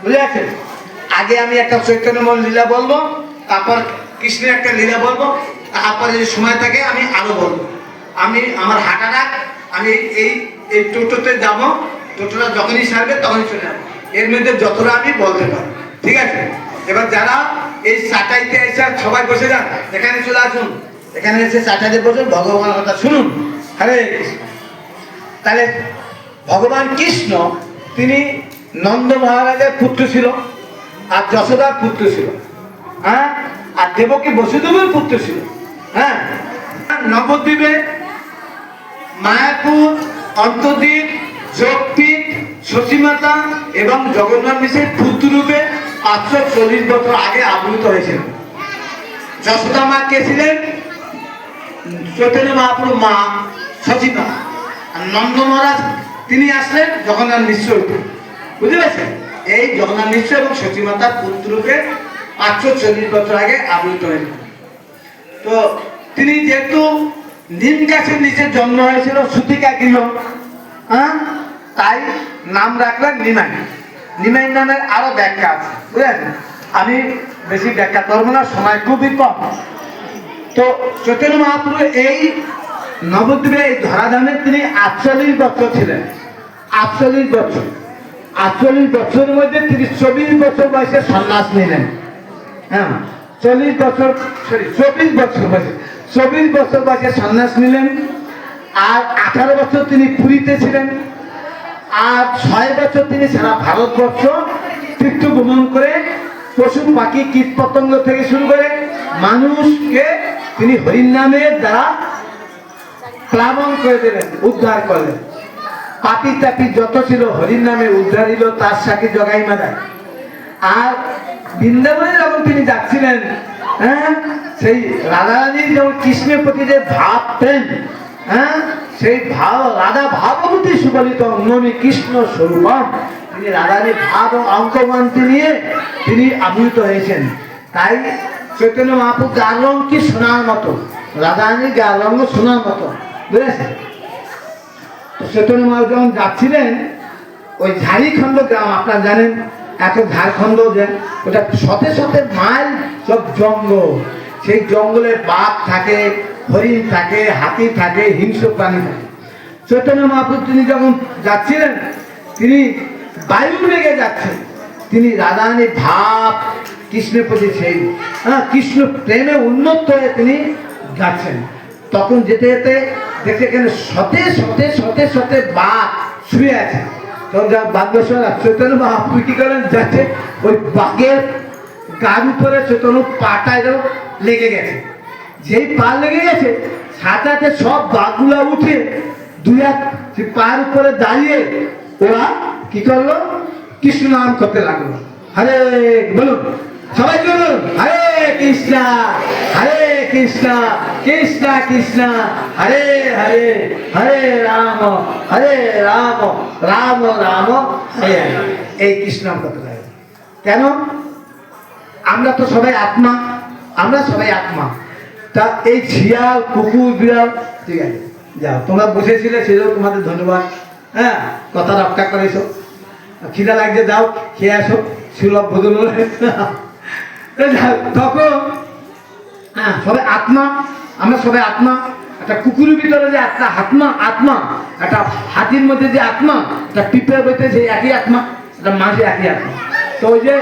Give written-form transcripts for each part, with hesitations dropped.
বুঝে আছেন? আগে আমি একটা চৈতন্যময় লীলা বলবো, তারপর কৃষ্ণের একটা লীলা বলবো, তারপরে যদি সময় থাকে আমি আরো বলবো। আমি আমার হাঁটাটা আমি এই এই টোটোতে যাবো, টোটোটা যখনই ছাড়বে তখনই চলে যাবো, এর মধ্যে যতটা আমি বলতে পারি, ঠিক আছে? এবার যারা এই চাটাইতে এসে সবাই বসে যান, এখানে চলে আসুন, এখানে এসে চাটাইতে বসুন, ভগবানের কথা শুনুন। হরে কৃষ্ণ। তাহলে ভগবান কৃষ্ণ তিনি নন্দ মহারাজের পুত্র ছিল, আর যশোদার পুত্র ছিল, হ্যাঁ, আর দেবকী বসুদেবের পুত্র ছিল, হ্যাঁ। নবদ্বীপে মায়াপুর, অন্তর্দ্বীপ, যোগপীঠ, সতীমাতা এবং জগন্নাথ মিশ্রের পুত্র রূপে 540 বছর আগে আবির্ভূত হয়েছিল। যশোদা মা কে ছিলেন? চৈতন্য মহাপ্রভু মা সতীমা। আর নন্দ মহারাজ তিনি আসলেন জগন্নাথ মিশ্র রূপে, বুঝতে পেরেছেন? এই জগন্নাথ মিশ্র এবং সতীমাতার পুত্র রূপে 540 বছর আগে আবির্ভূত হয়েছিল। তো তিনি যেহেতু নিম গাছের নিচে জন্ম হয়েছিল, সুতিকা গৃহ, হ্যাঁ, তাই নাম রাখলেন নিমাই। নিমাই নামের আরো ব্যাখ্যা আছে, বুঝলেন? আমি বেশি ব্যাখ্যা করবো না, সময় খুবই কম। তো চৈতন্য মহাপ্রভু এই নবদ্বীপে এই ধরাধামে তিনি 48 বছর ছিলেন। 48 বছর, 48 বছরের মধ্যে তিনি 24 বছর বয়সে সন্ন্যাস নিলেন। হ্যাঁ, 24 বছর বয়সে 24 বছর বয়সে সন্ন্যাস নিলেন। আর 18 বছর তিনি পুরীতে ছিলেন। আর 6 বছর তিনি সারা ভারতবর্ষ তীর্থ ভ্রমণ করে পশু পাখি কীট পতঙ্গ থেকে শুরু করে মানুষকে তিনি হরির নামের দ্বারা প্লাবন করে দিলেন, উদ্ধার করলেন। পাপি তাপি যত ছিল হরির নামে উদ্ধার হইল, তার সাথে জগাই মাদায়। আর বৃন্দাবনে যখন তিনি যাচ্ছিলেন, হ্যাঁ, সেই রাধারানীর যেমন কৃষ্ণের প্রতি যে ভাব প্রেম, হ্যাঁ, সেই ভাব রাধা ভাবভূতি সুবলিত অঙ্গমি কৃষ্ণ স্বরূপম, তিনি রাধারানীর ভাব ও অঙ্কমান্তি নিয়ে তিনি আবির্ভূত হয়েছেন। তাই চৈতন্য মহাপ্রভু গার রং কি সোনার মতো, রাধারানীর গার রঙ সোনার মতো, বুঝেছেন? তো চৈতন্য মহাপ্রভু যখন যাচ্ছিলেন, ওই ঝাড়িখণ্ড গ্রাম আপনারা জানেন, এখন ঝাড়খণ্ড যে ওটা শতে শতে মাইল সব জঙ্গল, সেই জঙ্গলে বাঘ থাকে, হরিণ থাকে, হাতি থাকে, হিংস্র প্রাণী থাকে। চৈতন্য মহাপ্রভু তিনি যখন যাচ্ছিলেন, তিনি বায়ু বেগে যাচ্ছেন, তিনি রাধারানীর ভাব কৃষ্ণের প্রতি সেই, হ্যাঁ, কৃষ্ণ প্রেমে উন্নত হয়ে তিনি যাচ্ছেন। তখন যেতে যেতে দেখে এখানে শতে শতে শতে শতে বাঘ শুয়ে আছে। তখন যা বাঘেশ্বর চৈতন্য মহাপ্রভু কি করেন, যাচ্ছে ওই বাঘের গার উপরে চৈতন্য পাটা এরকম লেগে গেছে। যেই পা লেগে গেছে, সাথে সব বাঘগুলা উঠে দুই হাত পায়ের উপরে দাঁড়িয়ে ওরা কি করলো, কৃষ্ণ নাম করতে লাগলো। হরে বলুন, সবাই বলুন, হরে কৃষ্ণ হরে কৃষ্ণ কৃষ্ণ কৃষ্ণ হরে হরে, হরে রাম রাম রাম হরে হরে। এই কৃষ্ণ নাম করতে লাগে। কেন? আমরা তো সবাই আত্মা, আমরা সবাই আত্মা। তা এই শিয়াল কুকুর বিড়াল, ঠিক আছে, যাও, তোমরা বসেছিলে সেজন্য তোমাদের ধন্যবাদ, হ্যাঁ, কথা রক্ষা করেছো। খিদা লাগছে, যাও খেয়ে আসো, সুলভ বদল। তখন হ্যাঁ, সবাই আত্মা, আমরা সবাই আত্মা। একটা কুকুরের ভিতরে যে একটা আত্মা, একটা হাতির মধ্যে যে আত্মা, একটা পিঁপড়ের ভিতরে যে একই আত্মা, একটা মাঝে একই আত্মা। তো ওই যে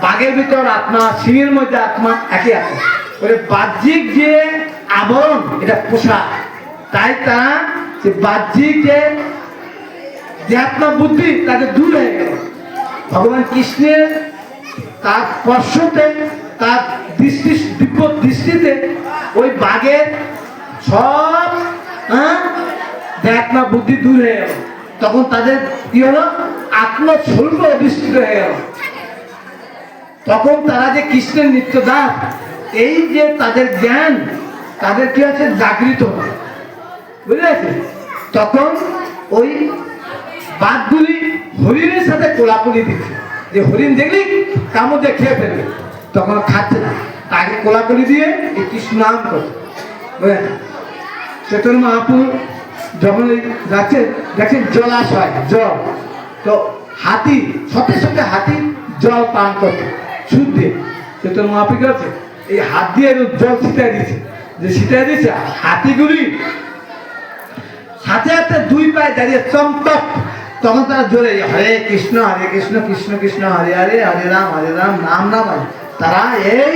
বাঘের ভিতর আত্মা, সিংহের মধ্যে আত্মা, একই আত্মা। ওই বাহ্যিক যে আবরণ, এটা পোশাক, তাই তারা যে বাহ্যিক যে আত্মা বুদ্ধি তাকে দূর হয়ে গেল। ভগবান কৃষ্ণের তার স্পর্শতে, তার দিব্য দৃষ্টিতে ওই বাঘের সব, হ্যাঁ, আত্মা বুদ্ধি দূর হয়ে গেল। তখন তাদের কি হলো, আত্মস্বরূপ অধিষ্ঠিত হয়ে গেল। তখন তারা যে কৃষ্ণের নিত্য দাস, এই যে তাদের জ্ঞান, তাদের কি আছে, জাগৃত হয়, বুঝেছে? তখন ওই বাঘগুলি হরিণের সাথে কোলাকুলি দিচ্ছে, যে হরিণ দেখলি কামড় দিয়ে খেয়ে ফেলবে, তখন খাচ্ছে না, তাকে কোলাকুলি দিয়ে এই কৃষ্ণ নাম করছে, বুঝলেন? চৈতন্য মহাপ্রভু যখন যাচ্ছে, দেখেন জলাশয়, জল, তো হাতি, সাথে সাথে হাতি জল পান করছে সুদ দিয়ে। চৈতন্য মহাপ্রভু কি আছে এই হাত দিয়ে জল ছিটাই দিচ্ছে, যে ছিটাই দিচ্ছে হাতিগুলি সাথে সাথে দুই পায়ে দাঁড়িয়ে চমটক, তখন তারা জোরে হরে কৃষ্ণ কৃষ্ণ কৃষ্ণ হরে হরে হরে রাম রাম রাম হরে। তারা এই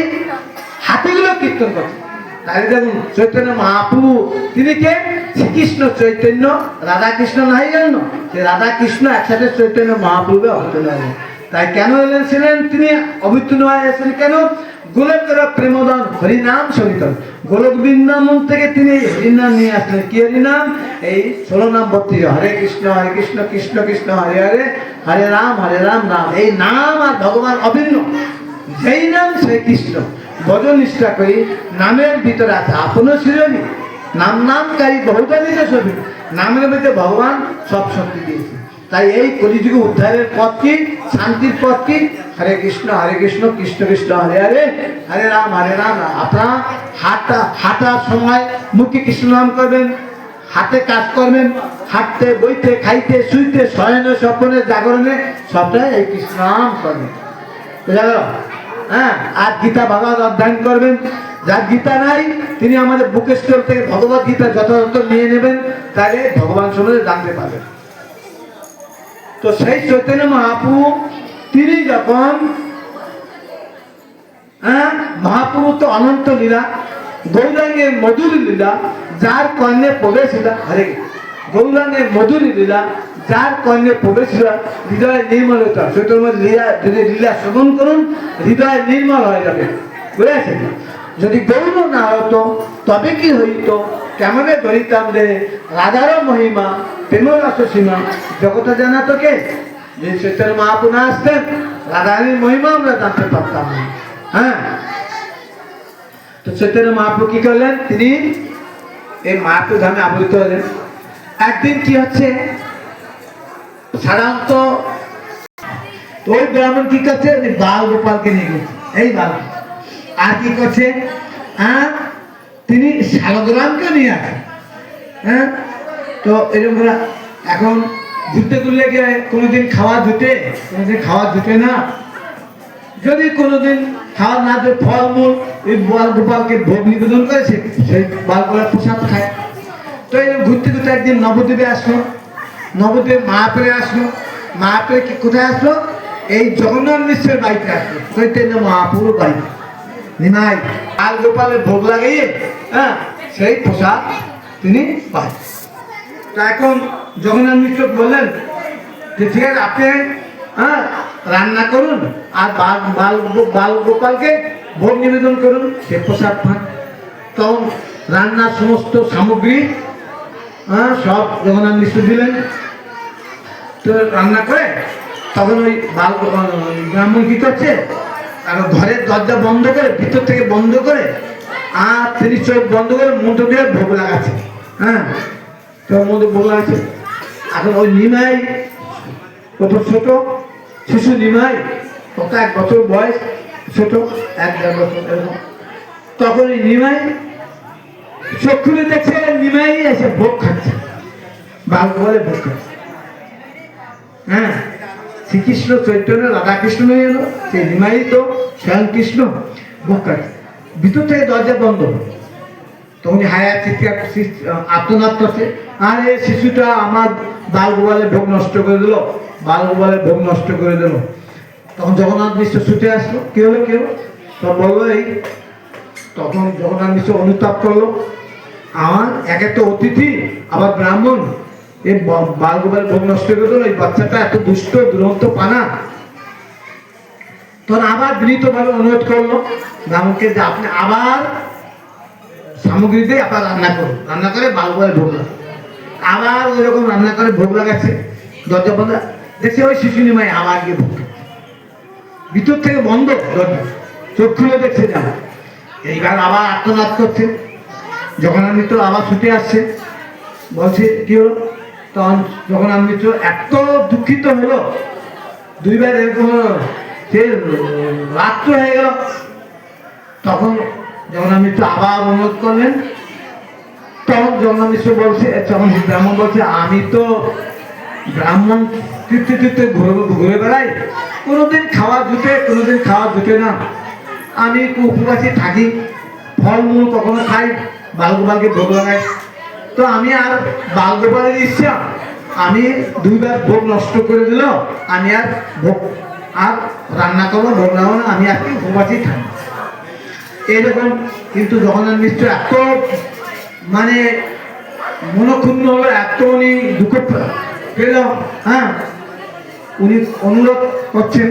হাতিগুলো কীর্তন করছে। তাই দেখুন চৈতন্য মহাপ্রভু তিনি কে? শ্রীকৃষ্ণ চৈতন্য রাধা কৃষ্ণ নাই জন্য সে রাধা কৃষ্ণ একসাথে চৈতন্য মহাপ্রভু অবতীর্ণ হলেন। তাই কেন ছিলেন তিনি অবতীর্ণ হয়ে এসেছেন? কেন? গোলকের প্রেমদান হরিনাম সঙ্গীতন, গোলক বৃন্দাবন থেকে তিনি হরিনাম নিয়ে আসলেন। কি হরিনাম? এই 16 নাম 32, হরে কৃষ্ণ কৃষ্ণ কৃষ্ণ হরে হরে হরে রাম রাম। এই নাম আর ভগবান অভিন্ন, যেই নাম সেই কৃষ্ণ। ভজন নিষ্ঠা করি নামের ভিতরে আছে আপন সৃজনী, নাম নামকারী বহুদানিত ছবি, নামের মধ্যে ভগবান সব শক্তি দিয়েছে। তাই এই কলিযুগে উদ্ধারের পথ কি? শান্তির পথ কি? হরে কৃষ্ণ কৃষ্ণ কৃষ্ণ হরে হরে হরে রাম রাম। আপনারা হাঁটার সময় মুখে কৃষ্ণ নাম করবেন, হাতে কাজ করবেন, হাঁটতে বইতে খাইতে শুইতে শয়নে স্বপ্নে জাগরণে সবটাই এই কৃষ্ণ নাম করবেন। বুঝা গেল? হ্যাঁ। আর গীতা ভাগবত অধ্যয়ন করবেন। যার গীতা নাই তিনি আমাদের বুক স্টোর থেকে ভগবত গীতা যথাযথ নিয়ে নেবেন, তাহলে ভগবান সম্বন্ধে জানতে পারবেন। তো সেই চৈতন্য মহাপ্রভু তিনি যখন মহাপ্রভু তো অনন্ত লীলা, গৌরাঙ্গের মধুর লীলা, যার কর্ণে প্রবেশ লীলা, হরে গৌরাঙ্গের মধুর লীলা, যার কর্ণে প্রবেশ লীলা হৃদয় নির্মলতা। চৈতন্য লীলা যদি লীলা শ্রবণ করুন হৃদয় নির্মল হয়ে যাবে। বুঝেছেন? যদি গৌর না হতো তবে কি হইত? কেমনে ধরিতাম রে রাধার মহিমা প্রেম রস সীমা, জগতে জানা তো কে? যে চৈতন্য মহাপ্রভু না আসতেন রাধারানীর মহিমা আমরা জানতে পারতাম না। হ্যাঁ। তো চৈতন্য মহাপ্রভু কি করলেন? তিনি এই মায়াপুর ধামে আবৃত হলেন। একদিন কি হচ্ছে, সাধারণত ওই ব্রাহ্মণ কি করছে? বাল গোপালকে নিয়ে গেছে। এই বাল আর কি করছে? তিনি শালগ্রামকে নিয়ে আসেন। হ্যাঁ। তো এরকম এখন ঘুরতে ঘুরলে গিয়ে কোনোদিন খাওয়া জুটে, কোনোদিন খাওয়া জুটে না। যদি কোনোদিন খাওয়া না জুটে ফলমূল এই বাল গোপালকে ভোগ নিবেদন করে সেই বাল গোপাল প্রসাদ খায়। তো এরকম ঘুরতে ঘুরতে একদিন নবদ্বীপে আসলো, নবদ্বীপে মায়াপুরে আসলো। মায়াপুরে কি কোথায় আসলো? এই জগন্নাথ মিশ্রের বাড়িতে আসলো, চৈতন্য মহাপ্রভুর বাড়িতে। নিমাই বাল গোপালের ভোগ লাগিয়ে সেই প্রসাদ তিনি পায়। তা এখন জগন্নাথ মিশ্র বললেন যে ঠিক আছে আপনি রান্না করুন আর বাল গোপালকে ভোগ নিবেদন করুন, সে প্রসাদ পান। তখন রান্নার সমস্ত সামগ্রী সব জগন্নাথ মিশ্র দিলেন। তো রান্না করে তখন ওই ব্রাহ্মণ কি করছে? আর ঘরের দরজা বন্ধ করে, ভিতর থেকে বন্ধ করে, আর তিনি চোখ বন্ধ করে মুঠো দিয়ে ভোগ লাগাচ্ছে। হ্যাঁ। তোর মধ্যে ভোগ লাগাচ্ছে। এখন ওই নিমাই কত ছোট শিশু, নিমাই কত 1 বছর বয়স, ছোট 1-1.5 বছর এরকম। তখন এই নিমাই চোখ খুলে দেখছে নিমাই এসে ভোগ খাচ্ছে, বাল বলে ভোগ খাচ্ছে। হ্যাঁ। শ্রীকৃষ্ণ চৈতন্য রাধাকৃষ্ণ হয়ে এলো, সেই নিমাই তো স্বয়ং কৃষ্ণ ভোগ খাচ্ছে। ভিতর থেকে দরজা বন্ধ। তখন হায়ার চিৎকার আত্মনাদ করছে, আরে শিশুটা আমার বাল গোপালের ভোগ নষ্ট করে দিল, বাল গোপালের ভোগ নষ্ট করে দিল। তখন জগন্নাথ মিশ্র ছুটে আসলো, কি হলো কেউ তো বললো এই। তখন জগন্নাথ মিশ্র অনুতাপ করলো, আমার একে তো অতিথি আবার ব্রাহ্মণ, এই বাল গোপালের ভোগ নষ্ট করে দিল, এই বাচ্চাটা এত দুষ্ট দুরন্ত পানা। তখন আবার বিনীতভাবে অনুরোধ করলো ব্রাহ্মণকে যে আপনি আবার সামগ্রী দিয়ে আবার রান্না করুন, রান্না করে বাল গোপালের ভোগ লাগান। আবার ওই রকম রান্না করে ভোগ লাগাচ্ছে, দরজা বন্ধ। দেখছে ওই শিশু নিমাই আবার গিয়ে ভোগ, ভিতর থেকে বন্ধ দরজা, চোখ খুলে দেখছে না। এইবার আবার আত্মনাদ করছে। জগন্নাথ মিত্র আবার ছুটে আসছে, বলছে কি হলো? তখন জগন্নাথ মিত্র এত দুঃখিত হলো, দুইবার এরকম হলো, সে রাত্র হয়ে গেল। তখন জগন্নাথ মিত্র আবার অনুরোধ করলেন। তখন জগন্নাথ মিশ্র বলছে, তখন ব্রাহ্মণ বলছে আমি তো ব্রাহ্মণ তৃপ্তি তৃপ্তি ঘুরে ঘুরে বেড়াই, কোনোদিন খাওয়া জুটে কোনোদিন খাওয়া জুটে না। আমি উপবাসী থাকি, ফলমূল কখনো খাই, বালগোপালকে ভোগ লাগাই। তো আমি আর বালগোপালের ইচ্ছা, আমি দুইবার ভোগ নষ্ট করে দিল, আমি আর ভোগ আর রান্না করবো, ভোগ লাগাবো না, আমি আজকে উপবাসী থাকি এইরকম। কিন্তু জগন্নাথ মিশ্র এত মানে মনক্ষুণ্ণ হলো, এত উনি দুঃখ পেল, হ্যাঁ, উনি অনুরোধ করছেন